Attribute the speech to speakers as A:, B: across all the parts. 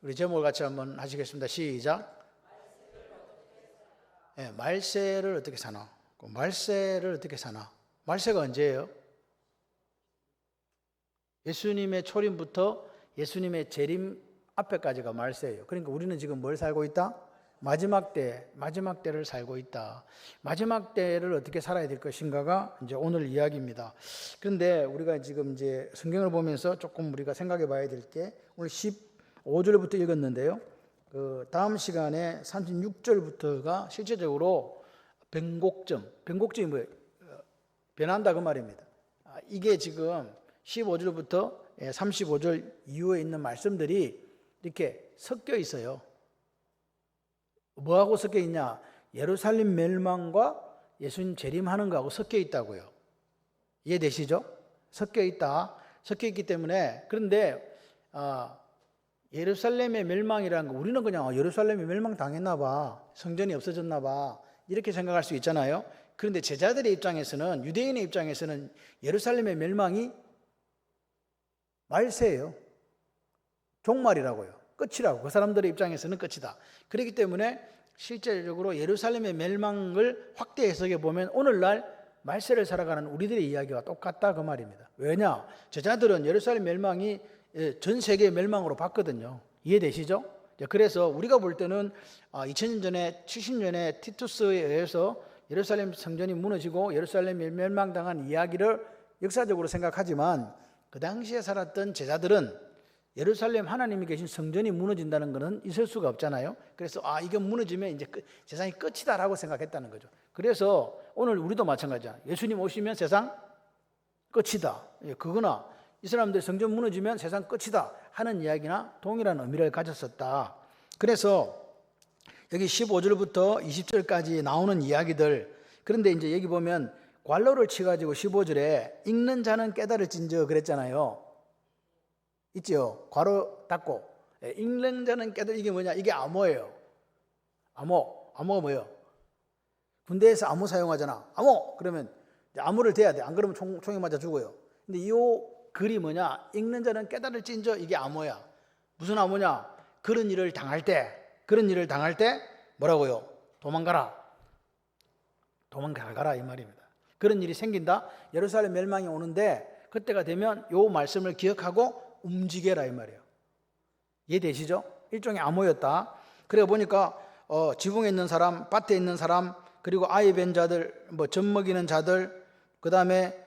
A: 우리 제목을 같이 한번 하시겠습니다. 시작. 네, 말세를 어떻게 사나? 말세를 어떻게 사나? 말세가 언제예요? 예수님의 초림부터 예수님의 재림 앞에까지가 말세예요. 그러니까 우리는 지금 뭘 살고 있다? 마지막 때를 살고 있다. 마지막 때를 어떻게 살아야 될 것인가가 이제 오늘 이야기입니다. 그런데 우리가 지금 이제 성경을 보면서 조금 우리가 생각해 봐야 될 게 오늘 15절부터 읽었는데요. 그 다음 시간에 36절부터가 실제적으로 변곡점이 뭐예요? 변한다 그 말입니다. 이게 지금 15절부터 35절 이후에 있는 말씀들이 이렇게 섞여 있어요. 뭐하고 섞여 있냐? 예루살렘 멸망과 예수님 재림하는 거하고 섞여 있다고요. 이해되시죠? 섞여 있다. 섞여 있기 때문에 그런데 예루살렘의 멸망이라는 거 우리는 그냥 예루살렘이 멸망당했나 봐. 성전이 없어졌나 봐. 이렇게 생각할 수 있잖아요. 그런데 제자들의 입장에서는 유대인의 입장에서는 예루살렘의 멸망이 말세예요. 종말이라고요. 끝이라고. 그 사람들의 입장에서는 끝이다. 그렇기 때문에 실제적으로 예루살렘의 멸망을 확대 해석해 보면 오늘날 말세를 살아가는 우리들의 이야기와 똑같다 그 말입니다. 왜냐? 제자들은 예루살렘 멸망이 전 세계의 멸망으로 봤거든요. 이해되시죠? 그래서 우리가 볼 때는 2000년 전에 70년에 티투스에 의해서 예루살렘 성전이 무너지고 예루살렘이 멸망당한 이야기를 역사적으로 생각하지만 그 당시에 살았던 제자들은 예루살렘 하나님이 계신 성전이 무너진다는 것은 있을 수가 없잖아요. 그래서 이게 무너지면 이제 세상이 끝이다라고 생각했다는 거죠. 그래서 오늘 우리도 마찬가지야. 예수님 오시면 세상 끝이다. 그거나 이 사람들 성전 무너지면 세상 끝이다 하는 이야기나 동일한 의미를 가졌었다. 그래서 여기 15절부터 20절까지 나오는 이야기들, 그런데 이제 여기 보면 괄호를 쳐가지고 15절에 읽는 자는 깨달을진저 그랬잖아요. 있죠? 괄호 닫고 읽는 자는 이게 뭐냐? 이게 암호예요. 암호가 뭐예요? 군대에서 암호 사용하잖아. 암호 그러면 암호를 대야 돼. 안 그러면 총에 맞아 죽어요. 근데 이 글이 뭐냐? 읽는 자는 깨달을진저 이게 암호야. 무슨 암호냐? 그런 일을 당할 때 뭐라고요? 도망가라 이 말입니다. 그런 일이 생긴다. 예루살렘 멸망이 오는데 그때가 되면 요 말씀을 기억하고 움직여라 이 말이에요. 이해되시죠? 일종의 암호였다. 그래 보니까 지붕에 있는 사람, 밭에 있는 사람, 그리고 아이 뵌 자들, 젖 먹이는 자들, 그 다음에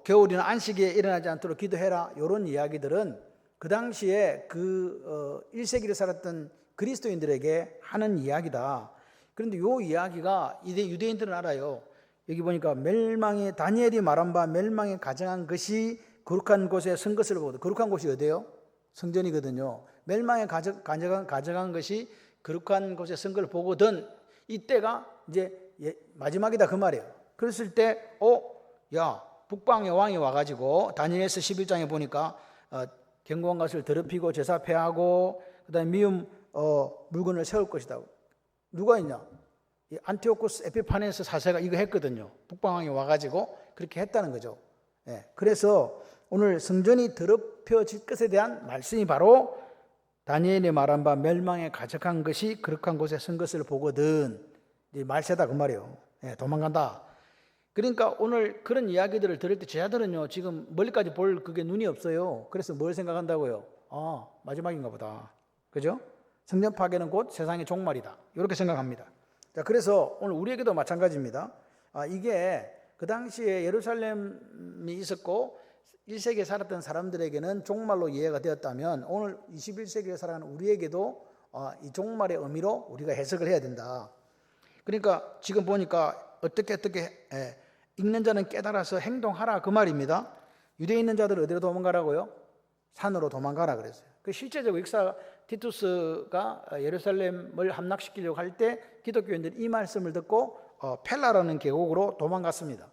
A: 겨울이나 안식일에 일어나지 않도록 기도해라. 이런 이야기들은 그 당시에 1세기를 살았던 그리스도인들에게 하는 이야기다. 그런데 이 이야기가 유대인들은 알아요. 여기 보니까 다니엘이 말한 바 멸망에 가정한 것이 거룩한 곳에 선 것을 보거든. 거룩한 곳이 어디예요? 성전이거든요. 멸망에 가정한 것이 거룩한 곳에 선 걸 보거든. 이때가 이제 마지막이다 그 말이에요. 그랬을 때 북방의 왕이 와가지고 다니엘서 11장에 보니까 견고한 것을 더럽히고 제사 폐하고 그다음에 미움 물건을 세울 것이다. 누가 있냐? 안티오코스 에피파네스 4세가 이거 했거든요. 북방왕이 와가지고 그렇게 했다는 거죠. 그래서 오늘 성전이 더럽혀질 것에 대한 말씀이 바로 다니엘이 말한 바 멸망에 가득한 것이 거룩한 곳에 선 것을 보거든. 말세다 그 말이에요. 도망간다. 그러니까 오늘 그런 이야기들을 들을 때 제자들은요 지금 멀리까지 볼 그게 눈이 없어요. 그래서 뭘 생각한다고요? 마지막인가 보다. 그죠? 성전 파괴는 곧 세상의 종말이다. 이렇게 생각합니다. 자, 그래서 오늘 우리에게도 마찬가지입니다. 이게 그 당시에 예루살렘이 있었고 1세기에 살았던 사람들에게는 종말로 이해가 되었다면 오늘 21세기에 살아가는 우리에게도 이 종말의 의미로 우리가 해석을 해야 된다. 그러니까 지금 보니까 어떻게 읽는 자는 깨달아서 행동하라 그 말입니다. 유대에 있는 자들은 어디로 도망가라고요? 산으로 도망가라 그랬어요. 그 실제적으로 역사 티투스가 예루살렘을 함락시키려고 할 때 기독교인들이 이 말씀을 듣고 펠라라는 계곡으로 도망갔습니다.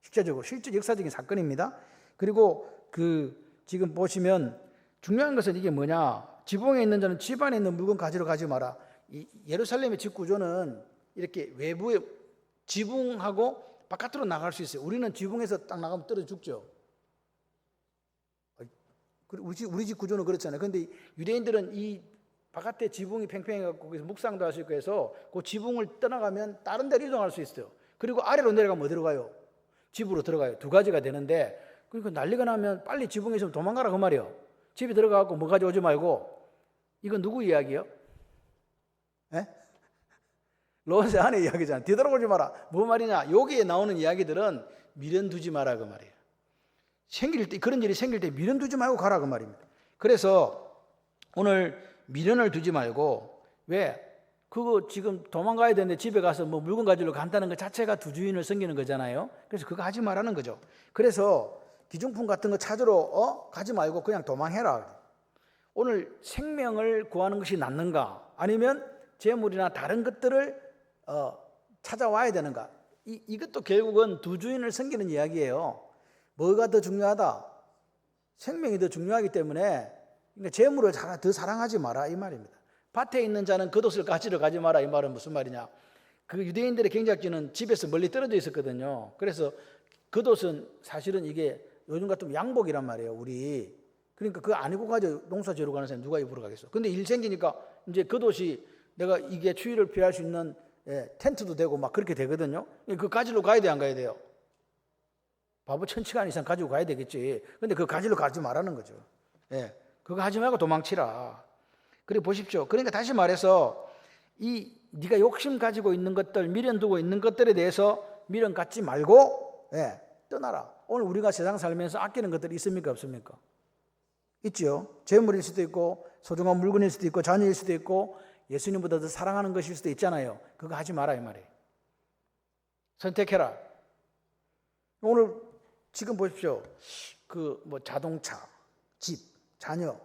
A: 실제 역사적인 사건입니다. 그리고 지금 보시면 중요한 것은 이게 뭐냐? 지붕에 있는 자는 집 안에 있는 물건 가지러 가지 마라. 이 예루살렘의 집 구조는 이렇게 외부에 지붕하고 바깥으로 나갈 수 있어요. 우리는 지붕에서 딱 나가면 떨어져 죽죠. 우리 집 구조는 그렇잖아요. 근데 유대인들은 이 바깥에 지붕이 팽팽해갖고 그래서 묵상도 할 수 있고 해서 그 지붕을 떠나가면 다른 데로 이동할 수 있어요. 그리고 아래로 내려가면 어디로 가요? 집으로 들어가요. 두 가지가 되는데, 그러니까 난리가 나면 빨리 지붕에 있으면 도망가라 그 말이에요. 집에 들어가고 뭐 가져오지 말고. 이건 누구 이야기예요? 예? 롯의 아내 이야기잖아. 뒤돌아보지 마라. 뭐 말이냐? 여기에 나오는 이야기들은 미련 두지 마라 그 말이에요. 생길 때, 그런 일이 생길 때 미련 두지 말고 가라 그 말입니다. 그래서 오늘 미련을 두지 말고, 왜? 그거 지금 도망가야 되는데 집에 가서 뭐 물건 가지러 간다는 것 자체가 두 주인을 섬기는 거잖아요. 그래서 그거 하지 말라는 거죠. 그래서 기중품 같은 거 찾으러 가지 말고 그냥 도망해라. 오늘 생명을 구하는 것이 낫는가? 아니면 재물이나 다른 것들을 찾아와야 되는가? 이것도 결국은 두 주인을 섬기는 이야기예요. 뭐가 더 중요하다? 생명이 더 중요하기 때문에, 그러니까 재물을 더 사랑하지 마라 이 말입니다. 밭에 있는 자는 겉옷을 가지러 가지 마라 이 말은 무슨 말이냐? 그 유대인들의 경작지는 집에서 멀리 떨어져 있었거든요. 그래서 겉옷은 사실은 이게 요즘 같으면 양복이란 말이에요. 우리 그러니까 그거 안 입고 가져 농사 지으러 가는 사람 누가 입으러 가겠어? 근데 일 생기니까 이제 겉옷이 내가 이게 추위를 피할 수 있는 텐트도 되고 막 그렇게 되거든요. 그 가지러 가야 돼 안 가야 돼요? 바보 1000시간 이상 가지고 가야 되겠지. 근데 그 가지러 가지 말라는 거죠. 예, 그거 하지 말고 도망치라. 그래 보십시오. 그러니까 다시 말해서 네가 욕심 가지고 있는 것들, 미련 두고 있는 것들에 대해서 미련 갖지 말고 떠나라. 오늘 우리가 세상 살면서 아끼는 것들이 있습니까 없습니까? 있죠. 재물일 수도 있고 소중한 물건일 수도 있고 자녀일 수도 있고 예수님보다 더 사랑하는 것일 수도 있잖아요. 그거 하지 마라 이 말이에요. 선택해라. 오늘 지금 보십시오. 그 뭐 자동차, 집, 자녀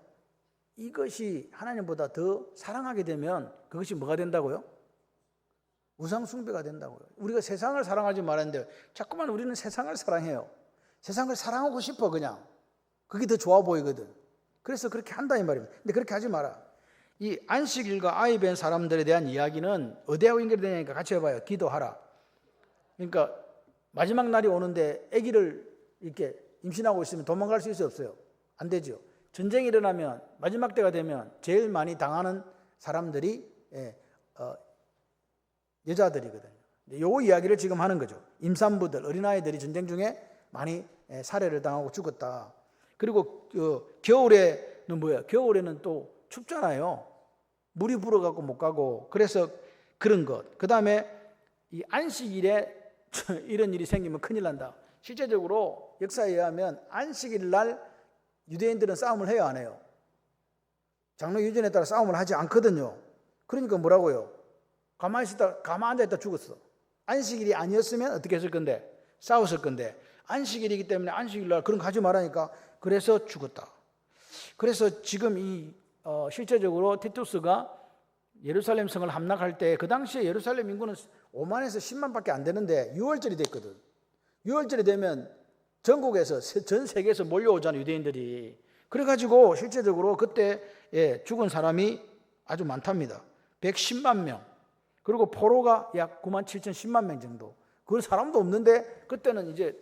A: 이것이 하나님보다 더 사랑하게 되면 그것이 뭐가 된다고요? 우상 숭배가 된다고요. 우리가 세상을 사랑하지 말았는데 자꾸만 우리는 세상을 사랑해요. 세상을 사랑하고 싶어 그냥. 그게 더 좋아 보이거든. 그래서 그렇게 한다 이 말입니다. 근데 그렇게 하지 마라. 이 안식일과 아이 뵌 사람들에 대한 이야기는 어디하고 연결되냐니까 같이 해봐요. 기도하라. 그러니까 마지막 날이 오는데 아기를 이렇게 임신하고 있으면 도망갈 수 있어요 없어요? 안 되죠. 전쟁이 일어나면 마지막 때가 되면 제일 많이 당하는 사람들이 여자들이거든요. 요 이야기를 지금 하는 거죠. 임산부들, 어린아이들이 전쟁 중에 많이 살해를 당하고 죽었다. 그리고 겨울에는 뭐야? 겨울에는 또 춥잖아요. 물이 불어갖고 못 가고. 그래서 그런 것. 그 다음에 이 안식일에 이런 일이 생기면 큰일 난다. 실제적으로 역사에 의하면 안식일 날 유대인들은 싸움을 해요 안 해요? 장로 유전에 따라 싸움을 하지 않거든요. 그러니까 뭐라고요? 가만히 앉아있다 죽었어. 안식일이 아니었으면 어떻게 했을 건데? 싸웠을 건데. 안식일이기 때문에 안식일 날 그런 거 하지 말라니까 그래서 죽었다. 그래서 지금 실제적으로 티투스가 예루살렘 성을 함락할 때 그 당시에 예루살렘 인구는 5만에서 10만밖에 안 되는데 6월절이 됐거든. 6월절이 되면 전국에서 전 세계에서 몰려오잖아요 유대인들이. 그래가지고 실제적으로 그때 죽은 사람이 아주 많답니다. 110만 명. 그리고 포로가 약 9만 7천 10만 명 정도. 그런 사람도 없는데 그때는 이제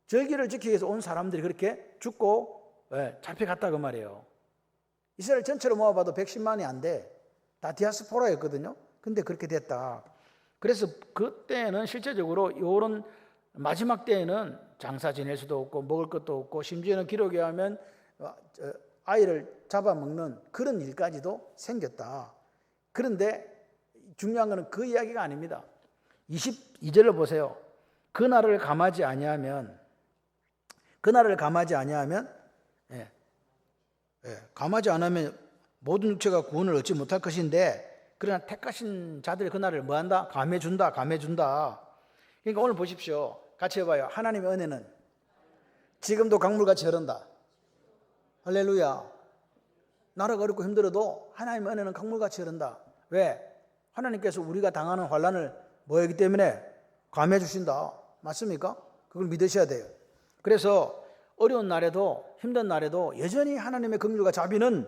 A: 절기를 지키기 위해서 온 사람들이 그렇게 죽고 잡혀갔다 그 말이에요. 이스라엘 전체로 모아봐도 110만이 안 돼. 다 디아스포라였거든요. 근데 그렇게 됐다. 그래서 그때는 실제적으로 이런 마지막 때에는 장사 지낼 수도 없고 먹을 것도 없고 심지어는 기록에 하면 아이를 잡아먹는 그런 일까지도 생겼다. 그런데 중요한 것은 그 이야기가 아닙니다. 22절을 보세요. 그날을 감하지 아니하면 감하지 않으면 모든 육체가 구원을 얻지 못할 것인데 그러나 택하신 자들이 그날을 뭐한다? 감해준다. 그러니까 오늘 보십시오. 같이 해봐요. 하나님의 은혜는 지금도 강물같이 흐른다. 할렐루야. 나라가 어렵고 힘들어도 하나님의 은혜는 강물같이 흐른다. 왜? 하나님께서 우리가 당하는 환난을 뭐였기 때문에 감해 주신다. 맞습니까? 그걸 믿으셔야 돼요. 그래서 어려운 날에도 힘든 날에도 여전히 하나님의 긍휼과 자비는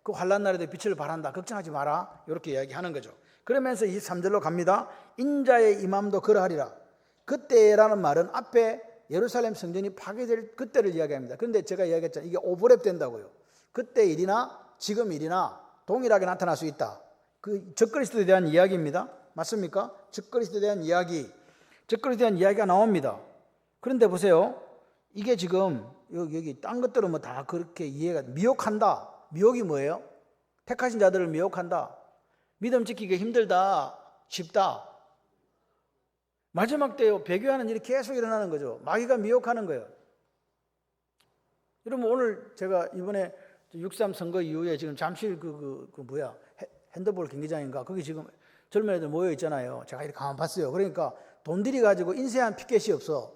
A: 그 환난 날에도 빛을 발한다. 걱정하지 마라. 이렇게 이야기하는 거죠. 그러면서 23절로 갑니다. 인자의 임함도 그러하리라. 그때라는 말은 앞에 예루살렘 성전이 파괴될 그때를 이야기합니다. 그런데 제가 이야기했잖아요. 이게 오버랩 된다고요. 그때 일이나 지금 일이나 동일하게 나타날 수 있다. 그 적그리스도에 대한 이야기입니다. 맞습니까? 적그리스도에 대한 이야기, 적그리스도에 대한 이야기가 나옵니다. 그런데 보세요. 이게 지금 여기 딴 것들은 뭐 다 그렇게 이해가, 미혹한다. 미혹이 뭐예요? 택하신 자들을 미혹한다. 믿음 지키기 힘들다. 쉽다. 마지막 때요. 배교하는 일이 계속 일어나는 거죠. 마귀가 미혹하는 거예요. 여러분 오늘 제가 이번에 6.3 선거 이후에 지금 잠실 핸드볼 경기장인가 거기 지금 젊은 애들 모여 있잖아요. 제가 이렇게 가만 봤어요. 그러니까 돈 들이 가지고 인쇄한 피켓이 없어.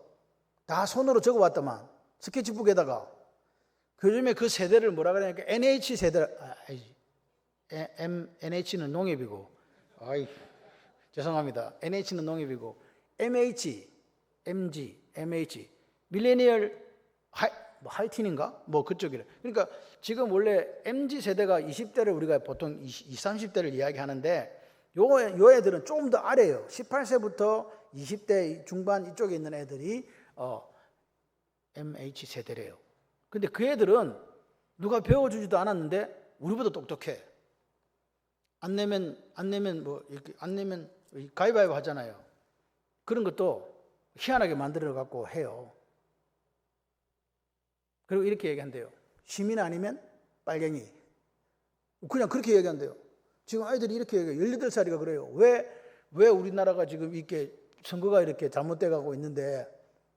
A: 다 손으로 적어왔더만 스케치북에다가. 요즘에 그 세대를 뭐라 그러냐니까 NH 세대, NH는 농협이고, 죄송합니다. NH는 농협이고, MH, MG, MH, 밀레니얼 하이틴인가? 뭐 그쪽이래. 그러니까 지금 원래 MG 세대가 20대를 우리가 보통 20, 30대를 이야기하는데 요 애들은 조금 더 아래예요. 18세부터 20대 중반 이쪽에 있는 애들이 MH 세대래요. 근데 그 애들은 누가 배워주지도 않았는데 우리보다 똑똑해. 안 내면 가위바위보 하잖아요. 그런 것도 희한하게 만들어 갖고 해요. 그리고 이렇게 얘기한대요. 시민 아니면 빨갱이. 그냥 그렇게 얘기한대요. 지금 아이들이 이렇게 얘기해요. 18살이가 그래요. 왜 우리나라가 지금 이렇게 선거가 이렇게 잘못돼 가고 있는데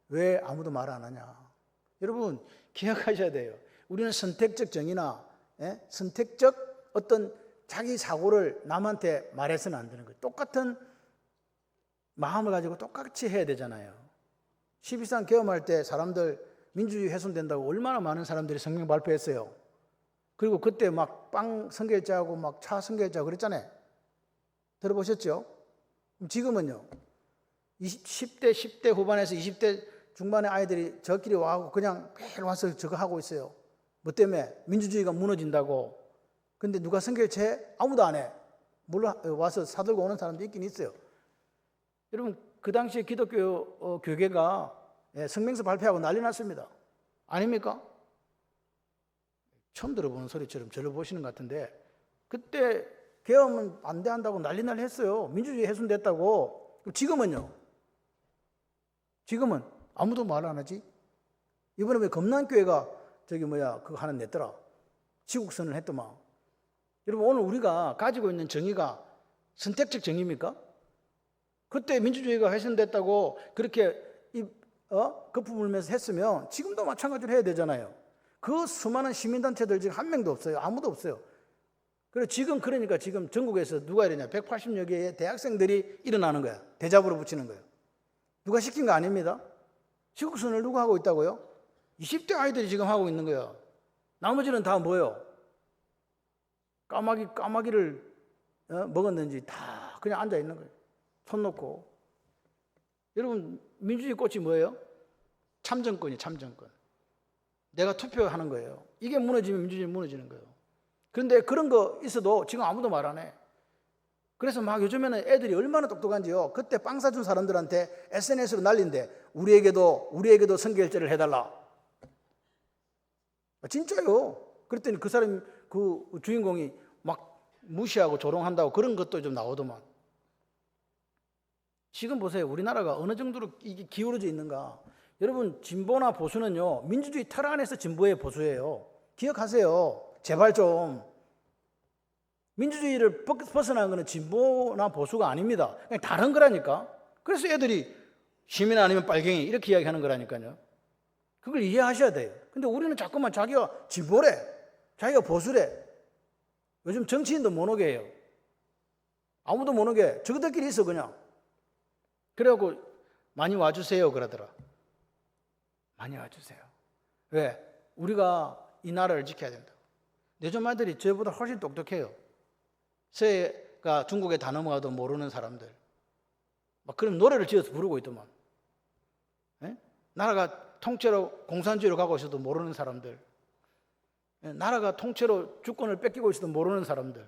A: 왜 아무도 말 안 하냐. 여러분 기억하셔야 돼요. 우리는 선택적 정의나 선택적 어떤 자기 사고를 남한테 말해서는 안 되는 거예요. 똑같은 마음을 가지고 똑같이 해야 되잖아요. 12.3 계엄할 때 사람들 민주주의 훼손된다고 얼마나 많은 사람들이 성명 발표했어요. 그리고 그때 막 빵 선결자하고 막 차 선결자 그랬잖아요. 들어보셨죠? 지금은요. 10대 후반에서 20대 중반의 아이들이 저끼리 와고 그냥 매일 와서 저거 하고 있어요. 뭐 때문에? 민주주의가 무너진다고. 근데 누가 선결체? 아무도 안 해. 물론 와서 사들고 오는 사람도 있긴 있어요. 여러분 그 당시에 기독교 교계가 성명서 발표하고 난리 났습니다. 아닙니까? 처음 들어보는 소리처럼 저를 보시는 것 같은데 그때 계엄은 반대한다고 난리 했어요. 민주주의 훼손됐다고. 지금은요? 지금은 아무도 말 안 하지? 이번에 왜 검난교회가 그거 하나 냈더라. 지국선을 했더만. 여러분 오늘 우리가 가지고 있는 정의가 선택적 정의입니까? 그때 민주주의가 훼손됐다고 그렇게 거품 물면서 했으면 지금도 마찬가지로 해야 되잖아요. 그 수많은 시민단체들 지금 한 명도 없어요. 아무도 없어요. 그리고 그러니까 지금 전국에서 누가 이러냐. 180여 개의 대학생들이 일어나는 거야. 대잡으로 붙이는 거예요. 누가 시킨 거 아닙니다. 지국선을 누가 하고 있다고요? 20대 아이들이 지금 하고 있는 거예요. 나머지는 다 뭐예요? 까마귀를 먹었는지 다 그냥 앉아 있는 거예요. 손 놓고. 여러분 민주주의 꽃이 뭐예요? 참정권이 참정권. 내가 투표하는 거예요. 이게 무너지면 민주주의 무너지는 거예요. 그런데 그런 거 있어도 지금 아무도 말 안 해. 그래서 막 요즘에는 애들이 얼마나 똑똑한지요. 그때 빵 사준 사람들한테 SNS로 난린데 우리에게도 선결제를 해달라. 진짜요. 그랬더니 그 사람 그 주인공이 막 무시하고 조롱한다고 그런 것도 좀 나오더만. 지금 보세요. 우리나라가 어느 정도로 이게 기울어져 있는가. 여러분 진보나 보수는요. 민주주의 틀 안에서 진보의 보수예요. 기억하세요. 제발 좀. 민주주의를 벗어난 것은 진보나 보수가 아닙니다. 그냥 다른 거라니까. 그래서 애들이 시민 아니면 빨갱이 이렇게 이야기하는 거라니까요. 그걸 이해하셔야 돼요. 근데 우리는 자꾸만 자기가 진보래. 자기가 보수래. 요즘 정치인도 못 오게 해요. 아무도 못 오게. 저들끼리 있어 그냥. 그래갖고 많이 와주세요 그러더라. 많이 와주세요. 왜? 우리가 이 나라를 지켜야 된다. 요즘 아이들이 저보다 훨씬 똑똑해요. 새가 중국에 다 넘어가도 모르는 사람들. 막 그런 노래를 지어서 부르고 있더만. 나라가 통째로 공산주의로 가고 있어도 모르는 사람들. 나라가 통째로 주권을 뺏기고 있어도 모르는 사람들.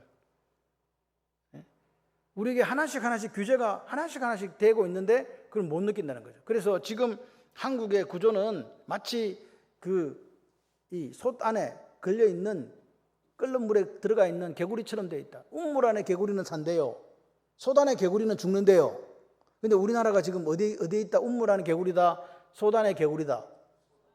A: 우리에게 하나씩 규제가 하나씩 되고 있는데 그걸 못 느낀다는 거죠. 그래서 지금 한국의 구조는 마치 이 솥 안에 걸려 있는 끓는 물에 들어가 있는 개구리처럼 되어 있다. 우물 안에 개구리는 산대요. 솥 안에 개구리는 죽는데요. 근데 우리나라가 지금 어디에 있다? 우물 안에 개구리다. 솥 안에 개구리다.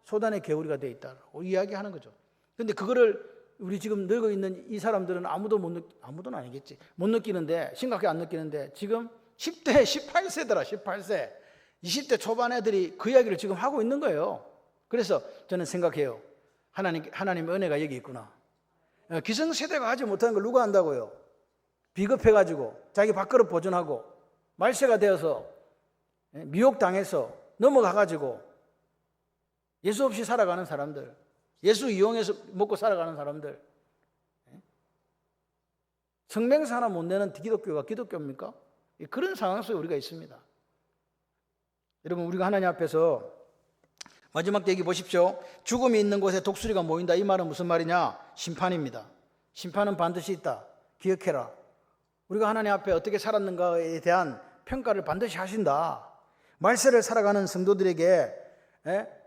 A: 솥 안에 개구리가 되어 있다고 이야기하는 거죠. 근데 그거를 우리 지금 늙어 있는 이 사람들은 아무도는 아니겠지. 못 느끼는데, 심각하게 안 느끼는데, 지금 10대, 18세더라, 18세. 20대 초반 애들이 그 이야기를 지금 하고 있는 거예요. 그래서 저는 생각해요. 하나님의 은혜가 여기 있구나. 기성세대가 하지 못하는 걸 누가 한다고요? 비겁해가지고, 자기 밥그릇 보존하고, 말세가 되어서, 미혹당해서, 넘어가가지고, 예수 없이 살아가는 사람들, 예수 이용해서 먹고 살아가는 사람들, 성맹사 하나 못 내는 기독교가 기독교입니까? 그런 상황 속에 우리가 있습니다. 여러분, 우리가 하나님 앞에서 마지막 얘기 보십시오. 죽음이 있는 곳에 독수리가 모인다. 이 말은 무슨 말이냐? 심판입니다. 심판은 반드시 있다. 기억해라. 우리가 하나님 앞에 어떻게 살았는가에 대한 평가를 반드시 하신다. 말세를 살아가는 성도들에게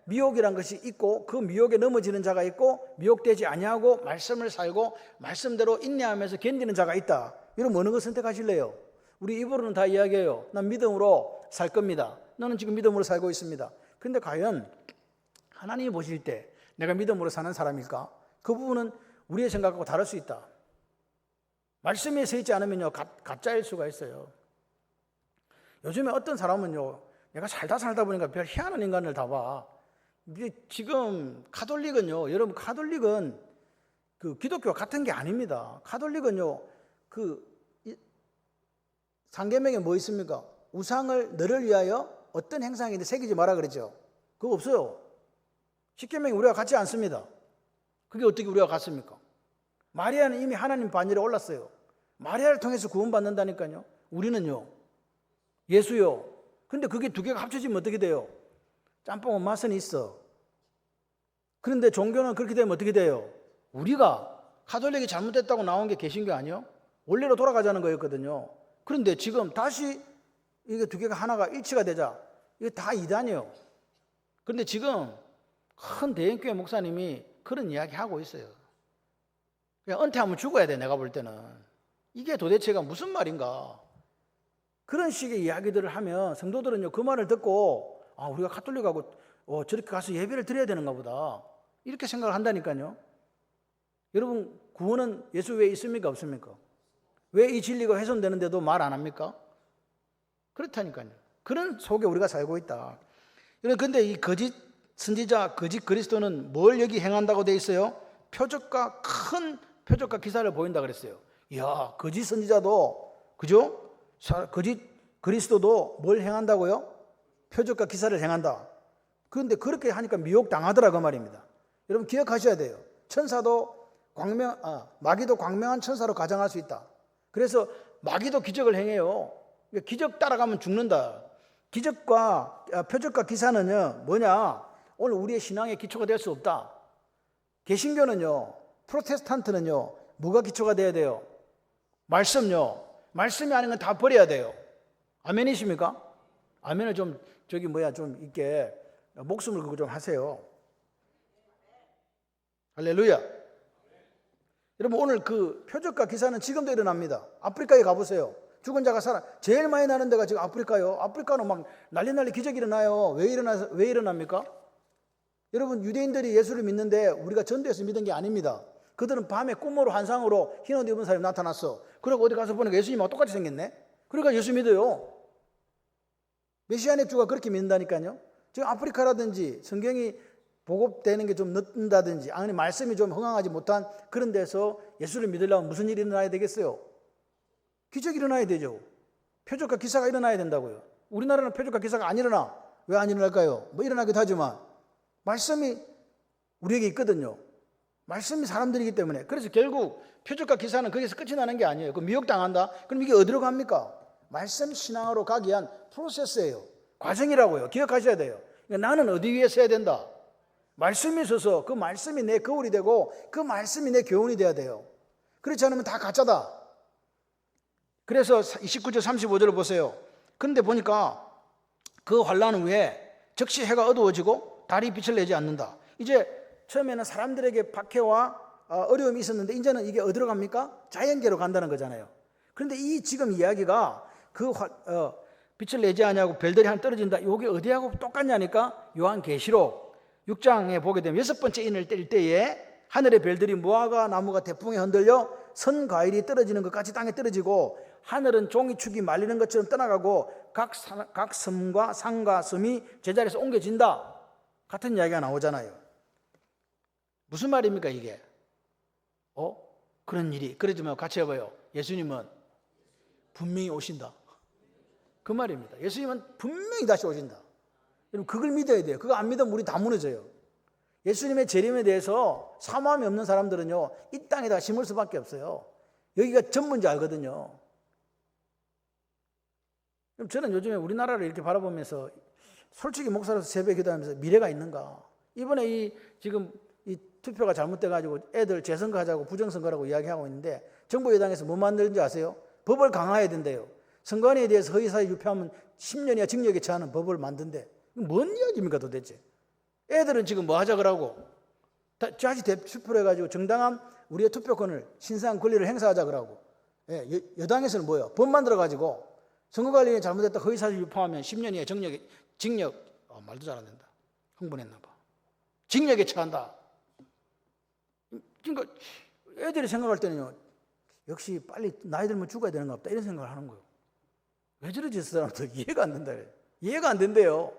A: 미혹이란 것이 있고, 그 미혹에 넘어지는 자가 있고, 미혹되지 아니하고 말씀을 살고 말씀대로 인내하면서 견디는 자가 있다. 여러분, 어느 것 선택하실래요? 우리 입으로는 다 이야기해요. 난 믿음으로 살 겁니다. 너는 지금 믿음으로 살고 있습니다. 근데 과연 하나님이 보실 때 내가 믿음으로 사는 사람일까? 그 부분은 우리의 생각하고 다를 수 있다. 말씀에 서 있지 않으면요, 가짜일 수가 있어요. 요즘에 어떤 사람은요, 내가 살다 보니까 별 희한한 인간을 다 봐. 지금 가톨릭은요, 여러분, 가톨릭은 그 기독교와 같은 게 아닙니다. 가톨릭은요, 상계명에 뭐 있습니까? 우상을 너를 위하여 어떤 행상인데 새기지 마라 그랬죠. 그거 없어요. 십계명이 우리가 같지 않습니다. 그게 어떻게 우리가 같습니까? 마리아는 이미 하나님 반열에 올랐어요. 마리아를 통해서 구원받는다니까요. 우리는요, 예수요. 근데 그게 두 개가 합쳐지면 어떻게 돼요? 짬뽕은 맛은 있어. 그런데 종교는 그렇게 되면 어떻게 돼요? 우리가 가톨릭이 잘못됐다고 나온 게 개신교 아니요? 원래로 돌아가자는 거였거든요. 그런데 지금 다시 이게 두 개가 하나가 일치가 되자. 이게 다 이단이에요. 그런데 지금 큰 대형교회 목사님이 그런 이야기 하고 있어요. 그냥 은퇴하면 죽어야 돼, 내가 볼 때는. 이게 도대체가 무슨 말인가? 그런 식의 이야기들을 하면 성도들은요, 그 말을 듣고, 우리가 가톨릭하고 저렇게 가서 예배를 드려야 되는가 보다. 이렇게 생각을 한다니까요. 여러분, 구원은 예수 외에 있습니까? 없습니까? 왜 이 진리가 훼손되는데도 말 안 합니까? 그렇다니까요. 그런 속에 우리가 살고 있다. 그런데 이 거짓 선지자, 거짓 그리스도는 뭘 여기 행한다고 돼 있어요? 큰 표적과 기사를 보인다 그랬어요. 이야, 거짓 선지자도, 그죠? 거짓 그리스도도 뭘 행한다고요? 표적과 기사를 행한다. 그런데 그렇게 하니까 미혹당하더라 그 말입니다. 여러분 기억하셔야 돼요. 천사도 마귀도 광명한 천사로 가정할 수 있다. 그래서 마귀도 기적을 행해요. 기적 따라가면 죽는다. 기적과 표적과 기사는요, 뭐냐? 오늘 우리의 신앙의 기초가 될 수 없다. 개신교는요, 프로테스탄트는요, 뭐가 기초가 돼야 돼요? 말씀요. 말씀이 아닌 건 다 버려야 돼요. 아멘이십니까? 아멘을 좀 좀 있게 목숨을 걸고 좀 하세요. 할렐루야. 여러분, 오늘 그 표적과 기사는 지금도 일어납니다. 아프리카에 가보세요. 죽은 자가 제일 많이 나는 데가 지금 아프리카요. 아프리카는 막 난리 기적이 일어나요. 왜 일어납니까? 여러분, 유대인들이 예수를 믿는데 우리가 전도해서 믿은 게 아닙니다. 그들은 밤에 꿈으로 환상으로 흰 옷 입은 사람이 나타났어. 그리고 어디 가서 보니까 예수님하고 똑같이 생겼네. 그러니까 예수 믿어요. 메시아의 주가 그렇게 믿는다니까요. 지금 아프리카라든지 성경이 보급되는 게 좀 늦는다든지, 아니 말씀이 좀 흥황하지 못한 그런 데서 예수를 믿으려면 무슨 일이 일어나야 되겠어요? 기적이 일어나야 되죠. 표적과 기사가 일어나야 된다고요. 우리나라는 표적과 기사가 안 일어나. 왜 안 일어날까요? 뭐 일어나기도 하지만 말씀이 우리에게 있거든요. 말씀이 사람들이기 때문에. 그래서 결국 표적과 기사는 거기서 끝이 나는 게 아니에요. 그 미혹당한다? 그럼 이게 어디로 갑니까? 말씀 신앙으로 가기 위한 프로세스예요. 과정이라고요. 기억하셔야 돼요. 그러니까 나는 어디 위에 서야 된다? 말씀이 있어서 그 말씀이 내 거울이 되고 그 말씀이 내 교훈이 돼야 돼요. 그렇지 않으면 다 가짜다. 그래서 29절 35절을 보세요. 그런데 보니까 그 환난 후에 즉시 해가 어두워지고 달이 빛을 내지 않는다. 이제 처음에는 사람들에게 박해와 어려움이 있었는데 이제는 이게 어디로 갑니까? 자연계로 간다는 거잖아요. 그런데 이 지금 이야기가 빛을 내지 않냐고 별들이 하나 떨어진다. 이게 어디하고 똑같냐니까 요한계시록 6장에 보게 되면 6번째 인을 뗄 때에 하늘의 별들이 무화과 나무가 태풍에 흔들려 선 과일이 떨어지는 것 같이 땅에 떨어지고 하늘은 종이축이 말리는 것처럼 떠나가고 각 섬과 산과 섬이 제자리에서 옮겨진다. 같은 이야기가 나오잖아요. 무슨 말입니까 이게? 그런 일이. 그러지만 같이 해봐요. 예수님은 분명히 오신다. 그 말입니다. 예수님은 분명히 다시 오신다. 여러분 그걸 믿어야 돼요. 그거 안 믿으면 우리 다 무너져요. 예수님의 재림에 대해서 사모함이 없는 사람들은요, 이 땅에다 심을 수밖에 없어요. 여기가 전부인지 알거든요. 저는 요즘에 우리나라를 이렇게 바라보면서 솔직히 목사로서 새벽에 기도하면서 미래가 있는가? 이번에 지금 이 투표가 잘못돼가지고 애들 재선거하자고 부정선거라고 이야기하고 있는데 정부 여당에서 뭐 만드는지 아세요? 법을 강화해야 된대요. 선관위에 대해서 허위사실 유폐하면 10년 이하 징역에 처하는 법을 만든대. 뭔 이야기입니까 도대체? 애들은 지금 뭐 하자 그러고 다시 대투표를 해가지고 정당한 우리의 투표권을 신성한 권리를 행사하자 그러고 여당에서는 뭐예요? 법 만들어가지고 선거관리에 잘못했다 허위사실 유포하면 10년 이하 징역 말도 잘 안 된다. 흥분했나 봐. 징역에 처한다. 그러니까 애들이 생각할 때는요, 역시 빨리 나이 들면 죽어야 되는 것 같다 이런 생각을 하는 거예요. 왜 저러지 사람들 이해가 안 된다. 이해가 안 된대요.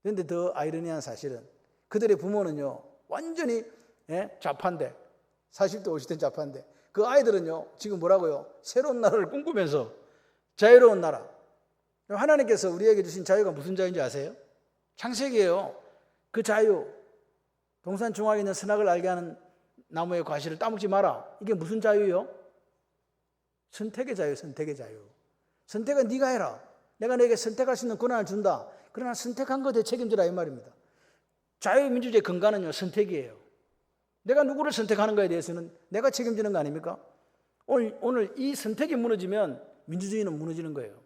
A: 그런데 더 아이러니한 사실은 그들의 부모는요 완전히 좌파인데 40대 50대 좌파인데 그 아이들은요 지금 뭐라고요? 새로운 나라를 꿈꾸면서 자유로운 나라. 하나님께서 우리에게 주신 자유가 무슨 자유인지 아세요? 창세기예요. 그 자유, 동산 중앙에 있는 선악을 알게 하는 나무의 과실을 따먹지 마라. 이게 무슨 자유요? 선택의 자유, 선택의 자유. 선택은 네가 해라. 내가 너에게 선택할 수 있는 권한을 준다. 그러나 선택한 것에 책임지라 이 말입니다. 자유민주주의의 근간은요 선택이에요. 내가 누구를 선택하는 것에 대해서는 내가 책임지는 거 아닙니까? 오늘 이 선택이 무너지면 민주주의는 무너지는 거예요.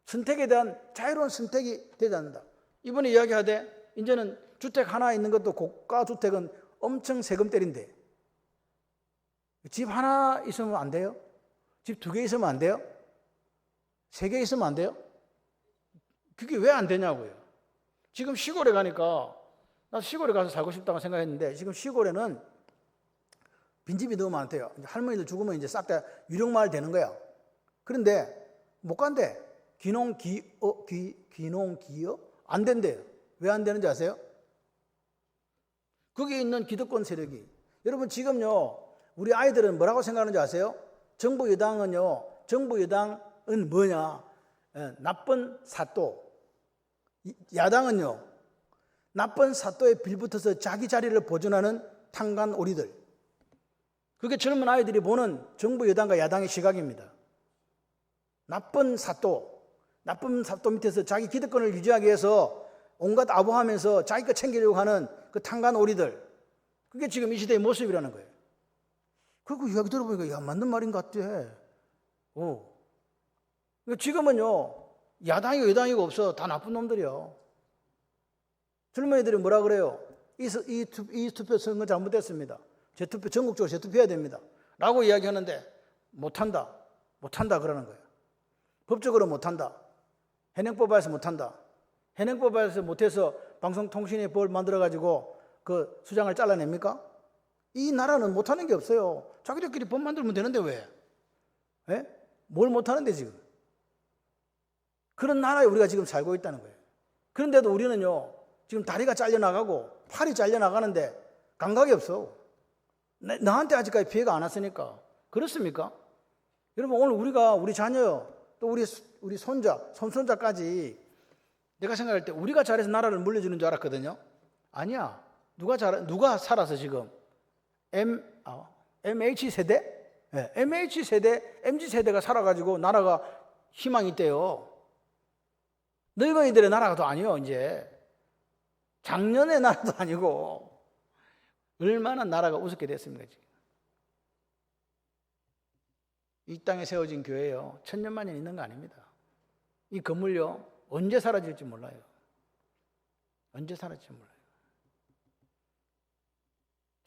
A: 선택에 대한 자유로운 선택이 되지 않는다. 이번에 이야기하되 이제는 주택 하나 있는 것도 고가 주택은 엄청 세금 때린대. 집 하나 있으면 안 돼요? 집 2개 있으면 안 돼요? 3개 있으면 안 돼요? 그게 왜 안 되냐고요. 지금 시골에 가니까 나도 시골에 가서 살고 싶다고 생각했는데 지금 시골에는 빈집이 너무 많대요. 할머니들 죽으면 이제 싹 다 유령마을 되는 거야. 그런데 못 간대. 귀농기여? 안 된대요. 왜 안 되는지 아세요? 거기에 있는 기득권 세력이. 여러분 지금요 우리 아이들은 뭐라고 생각하는지 아세요? 정부 여당은 뭐냐? 나쁜 사또. 야당은요 나쁜 사또에 빌붙어서 자기 자리를 보존하는 탕간 오리들. 그게 젊은 아이들이 보는 정부 여당과 야당의 시각입니다. 나쁜 사또 밑에서 자기 기득권을 유지하기 위해서 온갖 아부하면서 자기 거 챙기려고 하는 그 탕간 오리들. 그게 지금 이 시대의 모습이라는 거예요. 그리고 이야기 들어보니까 맞는 말인 것 같아. 지금은요 야당이고 여당이고 없어. 다 나쁜 놈들이요. 젊은이들이 뭐라 그래요? 이 투표 선거 잘못됐습니다. 재투표 전국적으로 재투표해야 됩니다. 라고 이야기하는데 못한다 그러는 거예요. 법적으로 못한다. 현행법에서 못한다. 현행법에서 못해서 방송통신의 법을 만들어가지고 그 수장을 잘라냅니까? 이 나라는 못하는 게 없어요. 자기들끼리 법 만들면 되는데 왜? 뭘 못하는데 지금? 그런 나라에 우리가 지금 살고 있다는 거예요. 그런데도 우리는요 지금 다리가 잘려나가고 팔이 잘려나가는데 감각이 없어. 나한테 아직까지 피해가 안 왔으니까. 그렇습니까? 여러분 오늘 우리 자녀 또 우리 손손자까지 내가 생각할 때 우리가 잘해서 나라를 물려주는 줄 알았거든요. 아니야. 누가 살아서 지금 MH세대? 네, MH세대, MZ세대가 살아가지고 나라가 희망이 있대요. 늙은이들의 나라가 더 아니요 이제. 작년의 나라도 아니고 얼마나 나라가 우습게 됐습니까 지금. 이 땅에 세워진 교회요 1000년 만에 있는 거 아닙니다. 이 건물요 언제 사라질지 몰라요. 언제 사라질지 몰라요.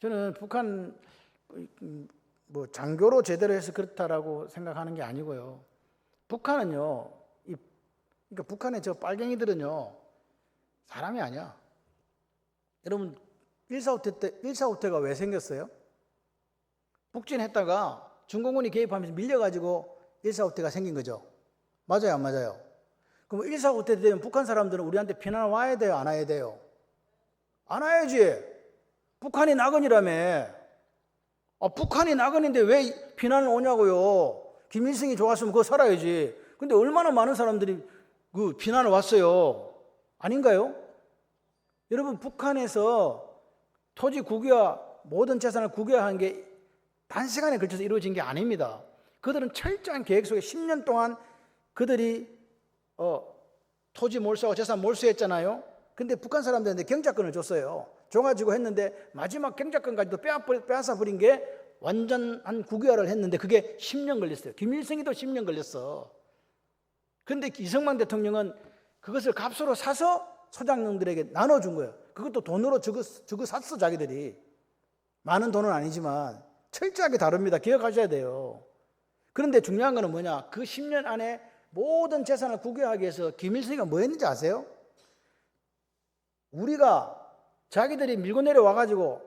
A: 저는 북한 뭐 장교로 제대로 해서 그렇다라고 생각하는 게 아니고요. 북한은요, 그러니까 북한의 저 빨갱이들은요, 사람이 아니야. 여러분, 1.4.5태가 왜 생겼어요? 북진했다가 중공군이 개입하면서 밀려가지고 1.4.5태가 생긴 거죠. 맞아요, 안 맞아요? 그럼 1.4.5태 되면 북한 사람들은 우리한테 피난 와야 돼요, 안 와야 돼요? 안 와야지. 북한이 나건이라며. 북한이 나건인데 왜 피난을 오냐고요. 김일성이 좋았으면 그거 살아야지. 근데 얼마나 많은 사람들이 그 피난을 왔어요. 아닌가요? 여러분, 북한에서 토지 국유화, 모든 재산을 국유화한 게 단시간에 걸쳐서 이루어진 게 아닙니다. 그들은 철저한 계획 속에 10년 동안 그들이 토지 몰수하고 재산 몰수했잖아요. 근데 북한 사람들한테 경작권을 줬어요. 줘가지고 했는데 마지막 경작권까지도 빼앗아 버린 게 완전한 국유화를 했는데 그게 10년 걸렸어요. 김일성이도 10년 걸렸어. 근데 이승만 대통령은 그것을 값으로 사서 소장농들에게 나눠준 거예요. 그것도 돈으로 주고 샀어, 자기들이. 많은 돈은 아니지만 철저하게 다릅니다. 기억하셔야 돼요. 그런데 중요한 거는 뭐냐? 그 10년 안에 모든 재산을 국유화하기 위해서 김일성이가 뭐 했는지 아세요? 우리가 자기들이 밀고 내려와가지고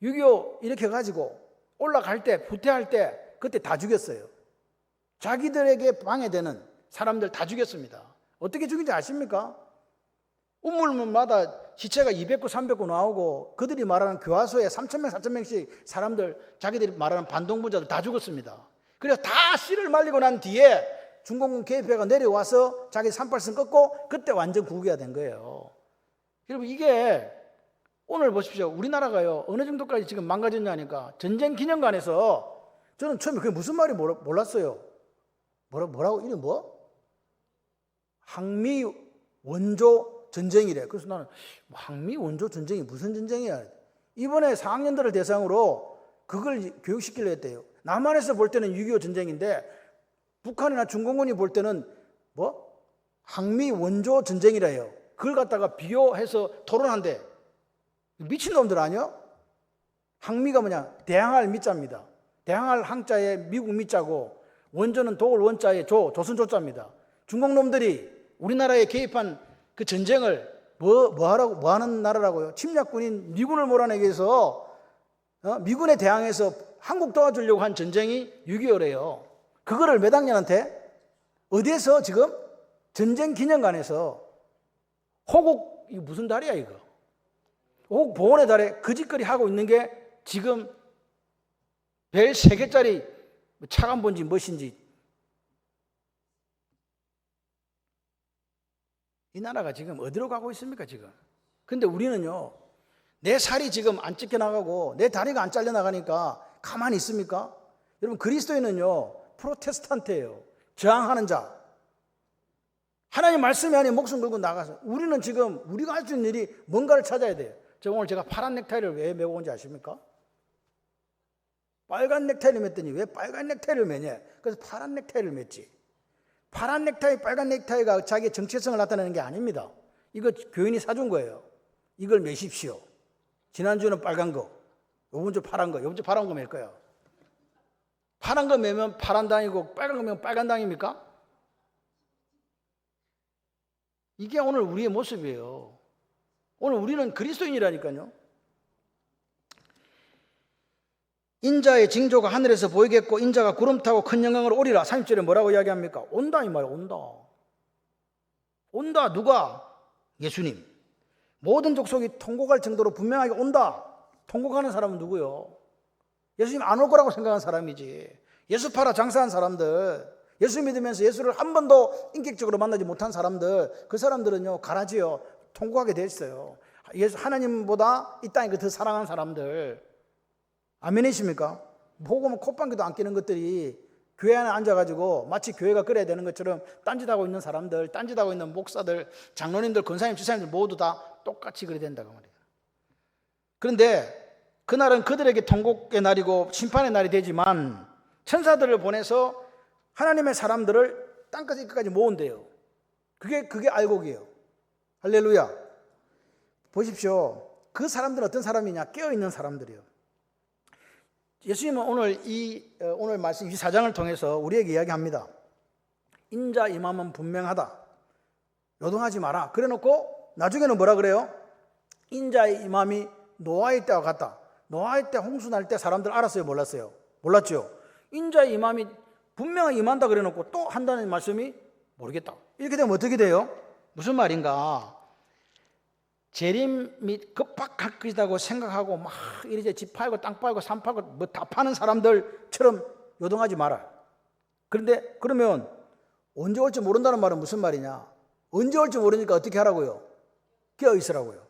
A: 6.25 이렇게 가지고 올라갈 때, 후퇴할 때 그때 다 죽였어요. 자기들에게 방해되는 사람들 다 죽였습니다. 어떻게 죽인지 아십니까? 우물물마다 시체가 200구, 300구 나오고 그들이 말하는 교화소에 3,000명, 4,000명씩 사람들, 자기들이 말하는 반동부자들 다 죽었습니다. 그래서 다 씨를 말리고 난 뒤에 중공군 개입해가 내려와서 자기 38선 꺾고 그때 완전 국유화된 거예요. 여러분, 이게 오늘 보십시오. 우리나라가요, 어느 정도까지 지금 망가졌냐니까 전쟁 기념관에서 저는 처음에 그게 무슨 말이 몰랐어요. 뭐라고? 이름이 뭐? 항미 원조 전쟁이래. 그래서 나는 항미 원조 전쟁이 무슨 전쟁이야? 이번에 4학년들을 대상으로 그걸 교육시키려 했대요. 남한에서 볼 때는 6.25 전쟁인데 북한이나 중공군이 볼 때는 뭐? 항미 원조 전쟁이래요. 그걸 갖다가 비교해서 토론한대. 미친놈들 아니야? 항미가 뭐냐? 대항할 미자입니다. 대항할 항자에 미국 미자고 원조는 독일 원자에 조선 조자입니다. 중국놈들이 우리나라에 개입한 그 전쟁을 뭐 하는 나라라고요? 침략군인 미군을 몰아내기 위해서 미군에 대항해서 한국 도와주려고 한 전쟁이 6.25래요. 그거를 몇 학년한테? 어디에서 지금? 전쟁 기념관에서 호국, 이거 무슨 달이야 이거? 호국 보훈의 달에 그 짓거리 하고 있는 게 지금 별 3개짜리 차관 본지 무엇인지. 이 나라가 지금 어디로 가고 있습니까 지금? 근데 우리는요, 내 살이 지금 안 찢겨나가고 내 다리가 안 잘려나가니까 가만히 있습니까? 여러분, 그리스도인은요 프로테스탄트예요. 저항하는 자. 하나님 말씀이 아닌 목숨 걸고 나가서 우리는 지금 우리가 할 수 있는 일이 뭔가를 찾아야 돼요. 오늘 제가 파란 넥타이를 왜 메고 온지 아십니까? 빨간 넥타이를 맸더니 왜 빨간 넥타이를 매냐? 그래서 파란 넥타이를 맸지. 파란 넥타이, 빨간 넥타이가 자기의 정체성을 나타내는 게 아닙니다. 이거 교인이 사준 거예요. 이걸 매십시오. 지난주는 빨간 거, 이번 주 파란 거, 이번 주 파란 거 맬 거예요. 파란 거 매면 파란 당이고 빨간 거 매면 빨간 당입니까? 이게 오늘 우리의 모습이에요. 오늘 우리는 그리스도인이라니까요. 인자의 징조가 하늘에서 보이겠고 인자가 구름 타고 큰 영광으로 오리라. 30절에 뭐라고 이야기합니까? 온다 이 말이에요. 온다. 누가? 예수님. 모든 족속이 통곡할 정도로 분명하게 온다. 통곡하는 사람은 누구요? 예수님 안 올 거라고 생각한 사람이지. 예수 팔아 장사한 사람들, 예수 믿으면서 예수를 한 번도 인격적으로 만나지 못한 사람들, 그 사람들은요 가라지요. 통곡하게 돼 있어요. 예수 하나님보다 이 땅에 더 사랑하는 사람들. 아멘이십니까? 복음은 콧방귀도 안 끼는 것들이 교회 안에 앉아가지고 마치 교회가 그래야 되는 것처럼 딴짓하고 있는 사람들, 딴짓하고 있는 목사들, 장로님들, 권사님, 지사님들 모두 다 똑같이 그래야 된다고 말이에요. 그런데 그날은 그들에게 통곡의 날이고 심판의 날이 되지만 천사들을 보내서 하나님의 사람들을 땅끝까지 모은대요. 그게 알곡이에요. 할렐루야. 보십시오. 그 사람들은 어떤 사람이냐? 깨어있는 사람들이요. 예수님은 오늘 말씀 24장을 통해서 우리에게 이야기합니다. 인자 임함은 분명하다. 요동하지 마라. 그래 놓고 나중에는 뭐라 그래요? 인자의 임함이 노아의 때와 같다. 노아의 때 홍수 날 때 사람들 알았어요? 몰랐어요? 몰랐죠. 인자의 임함이 분명히 임한다 그래 놓고 또 한다는 말씀이 모르겠다. 이렇게 되면 어떻게 돼요? 무슨 말인가? 재림 및 급박할 것이라고 생각하고 막 이리저리 집 팔고 땅 팔고 산 팔고 뭐 다 파는 사람들처럼 요동하지 마라. 그런데 그러면 언제 올지 모른다는 말은 무슨 말이냐? 언제 올지 모르니까 어떻게 하라고요? 깨어 있으라고요.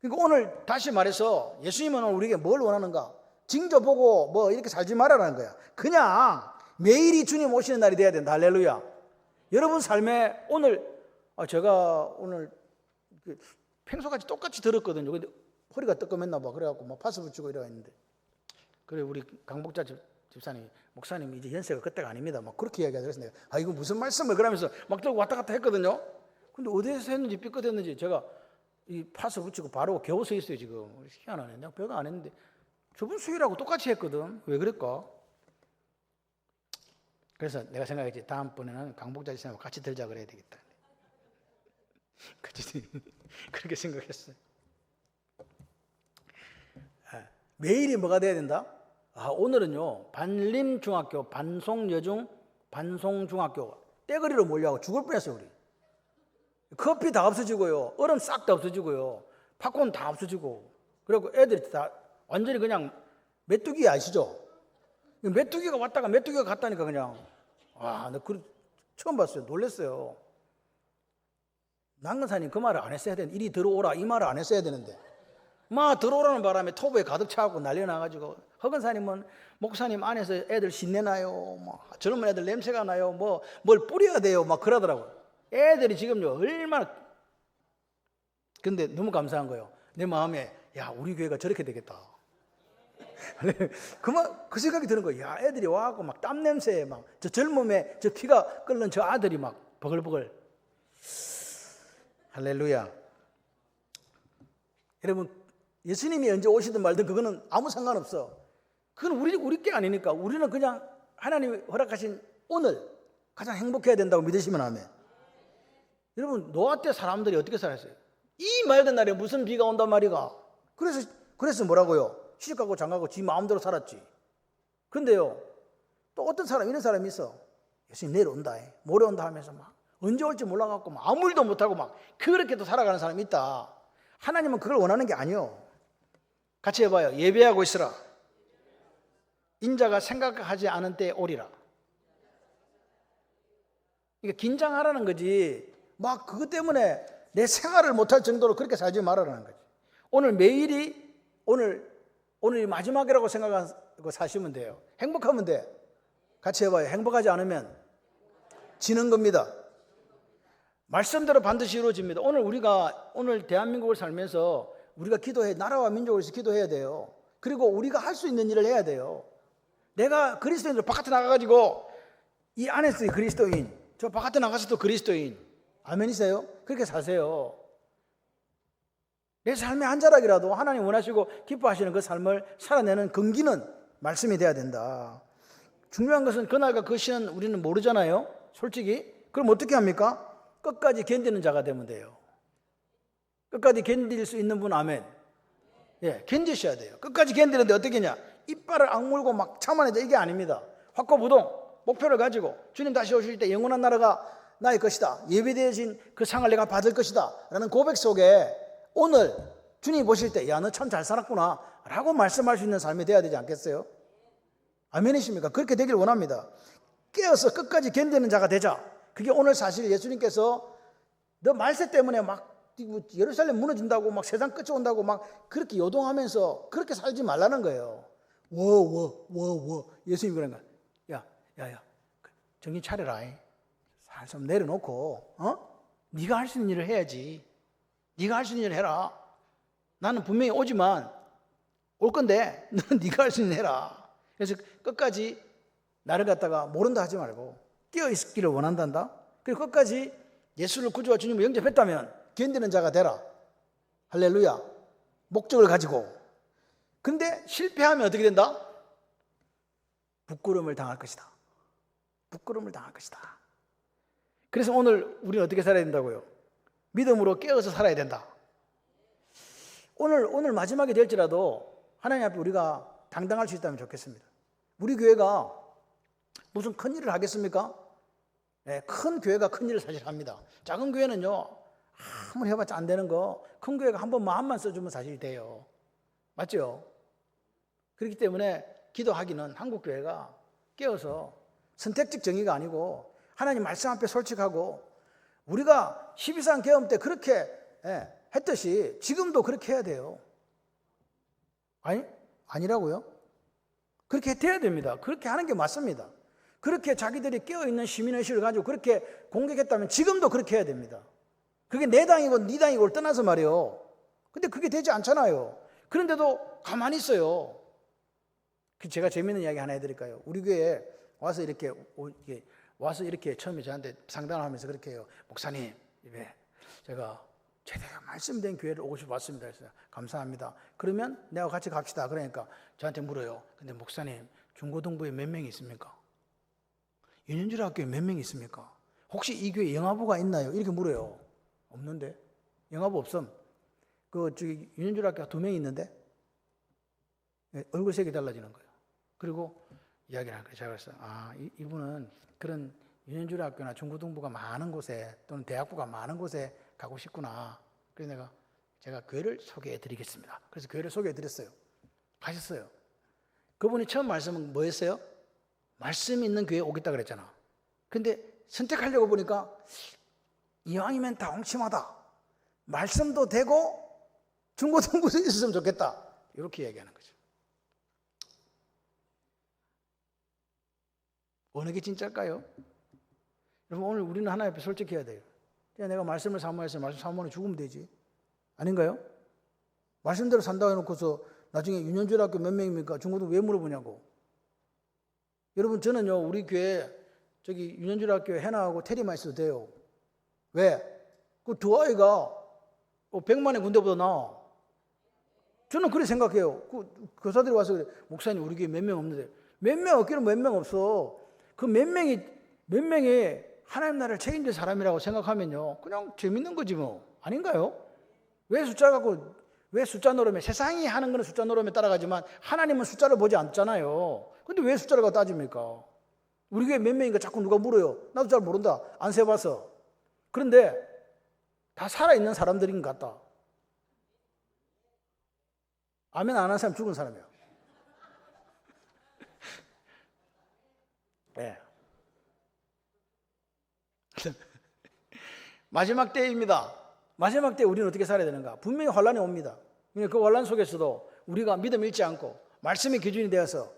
A: 그러니까 오늘 다시 말해서 예수님은 우리에게 뭘 원하는가? 징조 보고 뭐 이렇게 살지 말아라는 거야. 그냥 매일이 주님 오시는 날이 돼야 된다. 할렐루야. 여러분 삶에 오늘 제가 오늘 평소같이 똑같이 들었거든요. 근데 허리가 뜨끔했나 봐. 그래갖고 막 파스 붙이고 이러고 있는데, 그래 우리 강복자 집사님, 목사님 이제 연세가 그때가 아닙니다. 막 그렇게 이야기하더라고요. 내가 이거 무슨 말씀을 그러면서 막 들고 왔다 갔다 했거든요. 근데 어디에서 했는지 삐끗했는지 제가 이 파스 붙이고 바로 겨우 서 있어요 지금. 희한하네. 내가 별거 안 했는데 저번 수요일하고 똑같이 했거든. 왜 그럴까? 그래서 내가 생각했지, 다음번에는 강복자 집사님하고 같이 들자 그래야 되겠다. 그렇게 생각했어요. 매일이 뭐가 돼야 된다? 오늘은요 반림중학교, 반송여중, 반송중학교 떼거리로 몰려가고 죽을 뻔했어요. 우리 커피 다 없어지고요, 얼음 싹 다 없어지고요, 팝콘 다 없어지고, 그리고 애들이 다 완전히 그냥 메뚜기 아시죠? 메뚜기가 왔다가 메뚜기가 갔다니까 그냥 나 처음 봤어요. 놀랐어요. 남근사님 그 말을 안 했어야 되는데, 이리 들어오라 이 말을 안 했어야 되는데 막 들어오라는 바람에 토부에 가득 차고 난리 나가지고, 허근사님은 목사님 안에서 애들 신내나요? 뭐 젊은 애들 냄새가 나요? 뭐 뭘 뿌려야 돼요? 막 그러더라고요. 애들이 지금요 얼마나. 근데 너무 감사한 거예요. 내 마음에 야 우리 교회가 저렇게 되겠다. 그 생각이 드는 거예요. 야 애들이 와갖고 막 땀 냄새에 막 저 젊음에 저 피가 끓는 저 아들이 막 버글버글. 할렐루야. 여러분 예수님이 언제 오시든 말든 그거는 아무 상관없어. 그건 우리 게 아니니까. 우리는 그냥 하나님이 허락하신 오늘 가장 행복해야 된다고 믿으시면 아멘. 여러분 노아 때 사람들이 어떻게 살았어요? 이 맑은 날에 무슨 비가 온단 말이가. 그래서 뭐라고요? 시집가고 장가고 지 마음대로 살았지. 그런데요 또 어떤 사람, 이런 사람이 있어. 예수님 내일 온다, 모레 온다 하면서 막 언제 올지 몰라갖고 막 아무 일도 못하고 막 그렇게 또 살아가는 사람이 있다. 하나님은 그걸 원하는 게 아니요. 같이 해봐요. 예배하고 있으라. 인자가 생각하지 않은 때에 오리라. 그러니까 긴장하라는 거지, 막 그것 때문에 내 생활을 못할 정도로 그렇게 살지 말아라는 거지. 오늘 매일이 오늘이 마지막이라고 생각하고 사시면 돼요. 행복하면 돼. 같이 해봐요. 행복하지 않으면 지는 겁니다. 말씀대로 반드시 이루어집니다. 오늘 대한민국을 살면서 우리가 기도해, 나라와 민족을 위해서 기도해야 돼요. 그리고 우리가 할 수 있는 일을 해야 돼요. 내가 그리스도인으로 바깥에 나가가지고 이 안에서 그리스도인, 저 바깥에 나가서도 그리스도인. 아멘이세요? 그렇게 사세요. 내 삶의 한 자락이라도 하나님 원하시고 기뻐하시는 그 삶을 살아내는 근기는 말씀이 돼야 된다. 중요한 것은 그날과 그 시는 우리는 모르잖아요, 솔직히. 그럼 어떻게 합니까? 끝까지 견디는 자가 되면 돼요. 끝까지 견딜 수 있는 분 아멘. 예, 견디셔야 돼요. 끝까지 견디는데 어떻게 하냐? 이빨을 악물고 막 참아내자, 이게 아닙니다. 확고부동 목표를 가지고 주님 다시 오실 때 영원한 나라가 나의 것이다, 예비되어진 그 상을 내가 받을 것이다 라는 고백 속에 오늘 주님 보실 때 야 너 참 잘 살았구나 라고 말씀할 수 있는 삶이 돼야 되지 않겠어요? 아멘이십니까? 그렇게 되길 원합니다. 깨어서 끝까지 견디는 자가 되자. 그게 오늘 사실 예수님께서 너 말세 때문에 막 예루살렘 무너진다고 막 세상 끝이 온다고 막 그렇게 요동하면서 그렇게 살지 말라는 거예요. 예수님이 그런 거야. 야 정신 차려라. 살좀 내려놓고 네가 할 수 있는 일을 해야지. 네가 할 수 있는 일을 해라. 나는 분명히 오지만 올 건데 너는 네가 할 수 있는 일 해라. 그래서 끝까지 나를 갖다가 모른다 하지 말고 깨어있기를 원한단다. 그리고 끝까지 예수를 구주와 주님을 영접했다면 견디는 자가 되라. 할렐루야. 목적을 가지고. 근데 실패하면 어떻게 된다? 부끄러움을 당할 것이다. 부끄러움을 당할 것이다. 그래서 오늘 우리는 어떻게 살아야 된다고요? 믿음으로 깨어서 살아야 된다. 오늘 마지막이 될지라도 하나님 앞에 우리가 당당할 수 있다면 좋겠습니다. 우리 교회가 무슨 큰 일을 하겠습니까? 네, 큰 교회가 큰 일을 사실 합니다. 작은 교회는요, 아무리 해봤자 안 되는 거, 큰 교회가 한 번 마음만 써주면 사실 돼요. 맞죠? 그렇기 때문에 기도하기는 한국 교회가 깨어서 선택적 정의가 아니고 하나님 말씀 앞에 솔직하고 우리가 12상 계엄 때 그렇게 했듯이 지금도 그렇게 해야 돼요. 아니라고요? 그렇게 돼야 됩니다. 그렇게 하는 게 맞습니다. 그렇게 자기들이 깨어있는 시민의식을 가지고 그렇게 공격했다면 지금도 그렇게 해야 됩니다. 그게 내 당이고 네 당이고를 떠나서 말이에요. 근데 그게 되지 않잖아요. 그런데도 가만히 있어요. 제가 재밌는 이야기 하나 해드릴까요? 우리 교회에 와서 이렇게 처음에 저한테 상담을 하면서 그렇게 해요. 목사님, 제가 제대로 말씀된 교회를 오고 싶어 왔습니다. 그래서 감사합니다. 그러면 내가 같이 갑시다. 그러니까 저한테 물어요. 근데 목사님, 중고등부에 몇 명이 있습니까? 윤현주 학교에 몇 명이 있습니까? 혹시 이 교회 영화부가 있나요? 이렇게 물어요. 없는데? 영화부 없음. 윤현주 학교가 2명이 있는데? 얼굴색이 달라지는 거예요. 그리고 이야기를 한 거예요. 제가 그랬어요. 이분은 그런 윤현주 학교나 중고등부가 많은 곳에 또는 대학부가 많은 곳에 가고 싶구나. 그래서 제가 교회를 소개해 드리겠습니다. 그래서 교회를 소개해 드렸어요. 가셨어요. 그분이 처음 말씀은 뭐였어요? 말씀 있는 교회에 오겠다 그랬잖아. 근데 선택하려고 보니까 이왕이면 다 엉침하다. 말씀도 되고 중고등부도 있었으면 좋겠다. 이렇게 얘기하는 거죠. 어느 게 진짜일까요? 여러분, 오늘 우리는 하나님 앞에 솔직해야 돼요. 내가 말씀을 사모해서 말씀 사모하면 죽으면 되지. 아닌가요? 말씀대로 산다고 해놓고서 나중에 윤현주 학교 몇 명입니까? 중고등 왜 물어보냐고. 여러분, 저는요, 우리 교회 윤현주 학교에 해나하고 테리만 있어도 돼요. 왜? 그 두 아이가 100만의 군대보다 나아. 저는 그렇게 생각해요. 교사들이 와서 그래. 목사님, 우리 교회 몇 명 없는데. 몇 명 없기는 몇 명 없어. 그 몇 명이 하나님 나라를 책임질 사람이라고 생각하면요, 그냥 재밌는 거지 뭐. 아닌가요? 왜 숫자 노름에, 세상이 하는 거는 숫자 노름에 따라가지만 하나님은 숫자를 보지 않잖아요. 근데 왜 숫자를 갖다 따집니까? 우리 교회 몇 명인가 자꾸 누가 물어요. 나도 잘 모른다. 안 세봐서. 그런데 다 살아있는 사람들인 것 같다. 아멘 안 하는 사람 죽은 사람이야. 네. 마지막 때입니다. 마지막 때 우리는 어떻게 살아야 되는가? 분명히 환란이 옵니다. 그 환란 속에서도 우리가 믿음 잃지 않고 말씀의 기준이 되어서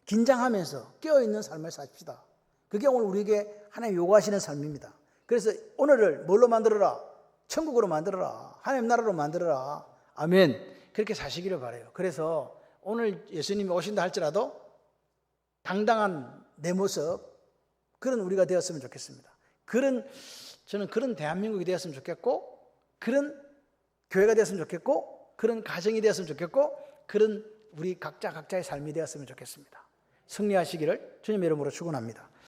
A: 긴장하면서 깨어있는 삶을 삽시다. 그게 오늘 우리에게 하나님 요구하시는 삶입니다. 그래서 오늘을 뭘로 만들어라? 천국으로 만들어라. 하나님 나라로 만들어라. 아멘. 그렇게 사시기를 바라요. 그래서 오늘 예수님이 오신다 할지라도 당당한 내 모습, 그런 우리가 되었으면 좋겠습니다. 저는 그런 대한민국이 되었으면 좋겠고, 그런 교회가 되었으면 좋겠고, 그런 가정이 되었으면 좋겠고, 그런 우리 각자의 삶이 되었으면 좋겠습니다. 승리하시기를 주님 이름으로 축원합니다.